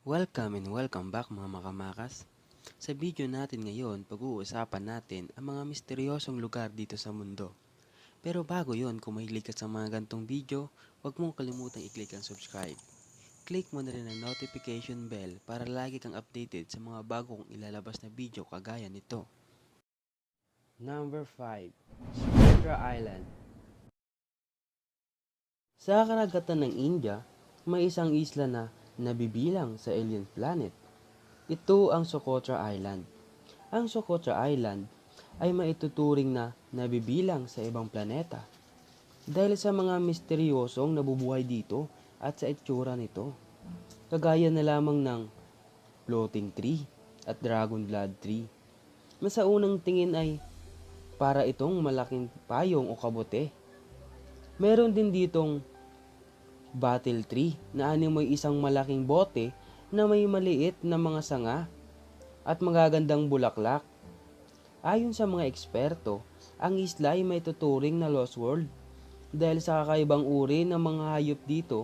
Welcome and welcome back mga makamakas. Sa video natin ngayon, pag-uusapan natin ang mga misteryosong lugar dito sa mundo. Pero bago yon, kung mahilig ka sa mga gantong video, huwag mong kalimutang i-click ang subscribe. Click mo na rin ang notification bell para lagi kang updated sa mga bagong ilalabas na video kagaya nito. Number 5. Sumatra Island. Sa karagatan ng India, may isang isla na nabibilang sa alien planet. Ito ang Socotra Island. Ang Socotra Island ay maituturing na nabibilang sa ibang planeta dahil sa mga misteryosong nabubuhay dito at sa itsura nito. Kagaya na lamang ng floating tree at dragon blood tree na sa unang tingin ay para itong malaking payong o kabote. Meron din ditong battle tree na animoy isang malaking bote na may maliit na mga sanga at magagandang bulaklak. Ayon sa mga eksperto, ang isla ay may tuturing na lost world dahil sa kakaibang uri ng mga hayop dito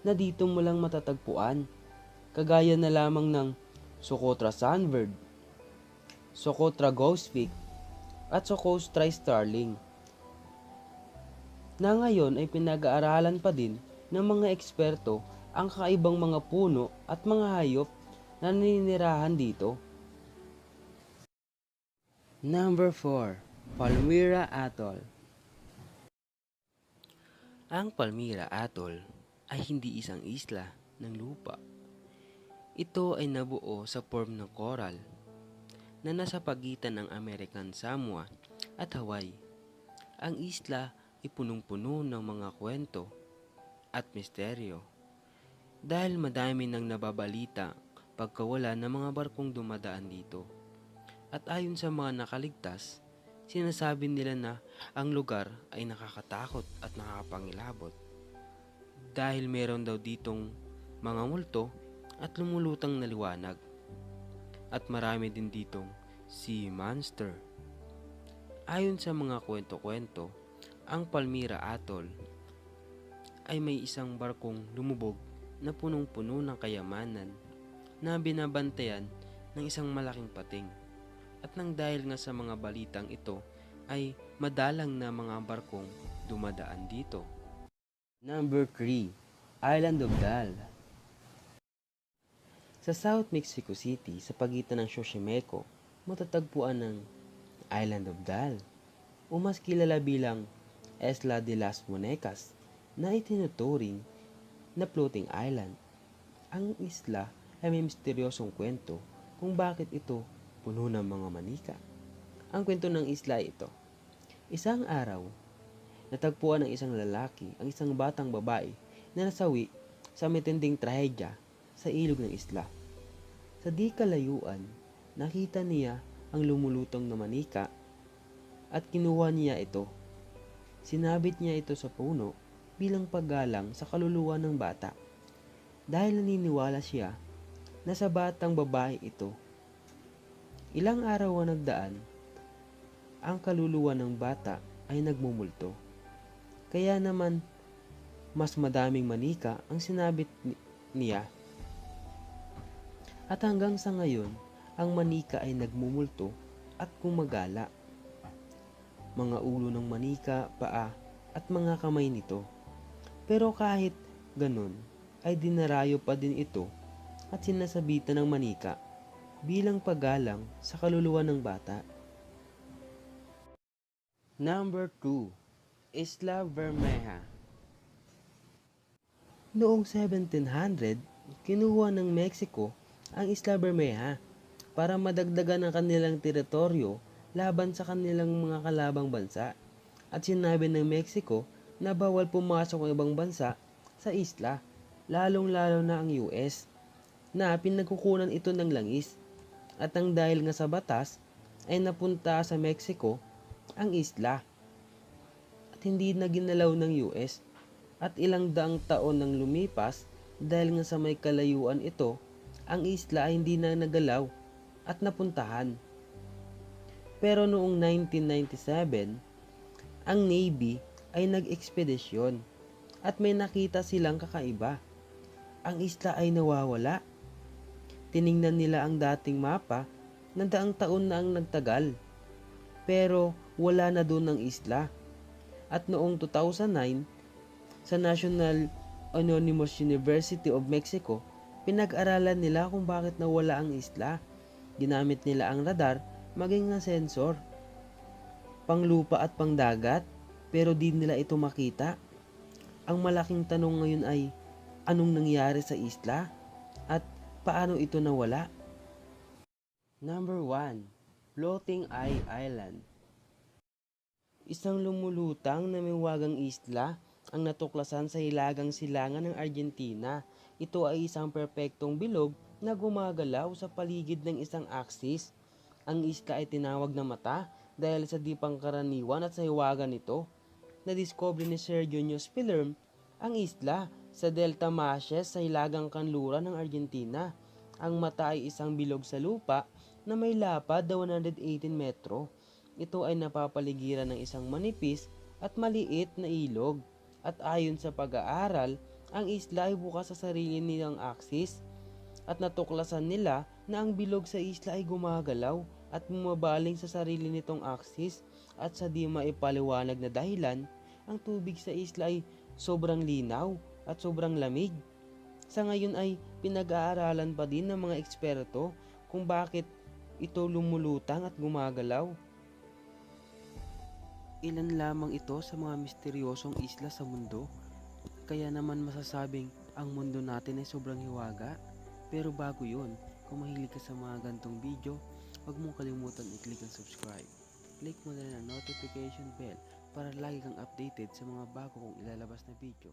na dito mo lang matatagpuan, kagaya na lamang ng Socotra Sunbird, Socotra Ghostfig at Socotra Starling na ngayon ay pinag-aaralan pa din ng mga eksperto ang kakaibang mga puno at mga hayop na naninirahan dito. Number 4. Palmyra Atoll. Ang Palmyra Atoll ay hindi isang isla ng lupa. Ito ay nabuo sa form ng coral na nasa pagitan ng American Samoa at Hawaii. Ang isla ay punong-puno ng mga kwento at misteryo dahil madami nang nababalita pagkawala ng mga barkong dumadaan dito. At ayon sa mga nakaligtas, sinasabi nila na ang lugar ay nakakatakot at nakakapangilabot dahil meron daw ditong mga multo at lumulutang na liwanag. At marami din ditong sea monster. Ayon sa mga kwento-kwento, ang Palmyra Atoll ay may isang barkong lumubog na punong-puno ng kayamanan na binabantayan ng isang malaking pating. At nang dahil nga sa mga balitang ito ay madalang na mga barkong dumadaan dito. Number 3. Island of Dal. Sa South Mexico City, sa pagitan ng Xochimilco, matatagpuan ng Island of Dal o mas kilala bilang Isla de las Monecas na itinuturing na floating island. Ang isla ay may misteryosong kwento kung bakit ito puno ng mga manika. Ang kwento ng isla ay ito. Isang araw, natagpuan ng isang lalaki ang isang batang babae na nasawi sa matinding trahedya sa ilog ng isla. Sa di kalayuan, nakita niya ang lumulutong na manika at kinuha niya ito. Sinabit niya ito sa puno bilang paggalang sa kaluluwa ng bata dahil naniniwala siya na sa batang babae ito. Ilang araw ang nagdaan, ang kaluluwa ng bata ay nagmumulto. Kaya naman, mas madaming manika ang sinabit niya. At hanggang sa ngayon, ang manika ay nagmumulto at gumagala. Mga ulo ng manika, paa, at mga kamay nito. Pero kahit ganun, ay dinarayo pa din ito at sinasabitan ng manika bilang paggalang sa kaluluwa ng bata. Number 2. Isla Bermeja. Noong 1700, kinuha ng Mexico ang Isla Bermeja para madagdagan ang kanilang teritoryo laban sa kanilang mga kalabang bansa at sinabi ng Mexico na bawal pumasok ang ibang bansa sa isla, lalong-lalo na ang US, na pinagkukunan ito ng langis. At ang dahil nga sa batas, ay napunta sa Mexico ang isla at hindi na ginalaw ng US. At ilang daang taon nang lumipas dahil nga sa may kalayuan ito, ang isla ay hindi na nagalaw at napuntahan. Pero noong 1997, ang Navy ay nag-ekspedisyon at may nakita silang kakaiba. Ang isla ay nawawala Tiningnan nila ang dating mapa na daang taon na ang nagtagal. Pero wala na doon ang isla. At noong 2009, sa National Anonymous University of Mexico, pinag-aralan nila kung bakit nawala ang isla. Ginamit nila ang radar maging ang sensor, panglupa at pangdagat, pero di nila ito makita. Ang malaking tanong ngayon ay, anong nangyari sa isla? At paano ito nawala? Number 1. Floating Island. Isang lumulutang na miwagang isla ang natuklasan sa hilagang silangan ng Argentina. Ito ay isang perpektong bilog na gumagalaw sa paligid ng isang axis. Ang isla ay tinawag na mata dahil sa di pangkaraniwan at sa hiwaga nito. Nadiskubre ni Sir Junio Spillerm ang isla sa Delta Maashes sa hilagang kanluran ng Argentina. Ang mata ay isang bilog sa lupa na may lapad na 118 metro. Ito ay napapaligiran ng isang manipis at maliit na ilog. At ayon sa pag-aaral, ang isla ay bukas sa sarili nilang aksis at natuklasan nila na ang bilog sa isla ay gumagalaw at bumabaling sa sarili nitong aksis at sa di maipaliwanag na dahilan, ang tubig sa isla ay sobrang linaw at sobrang lamig. Sa ngayon ay pinag-aaralan pa din ng mga eksperto kung bakit ito lumulutang at gumagalaw. Ilan lamang ito sa mga misteryosong isla sa mundo, kaya naman masasabing ang mundo natin ay sobrang hiwaga. Pero bago yun, kung mahilig ka sa mga gantong video, huwag mong kalimutan i-click ang subscribe. Click mo na rin ang notification bell para lagi kang updated sa mga bago kong ilalabas na video.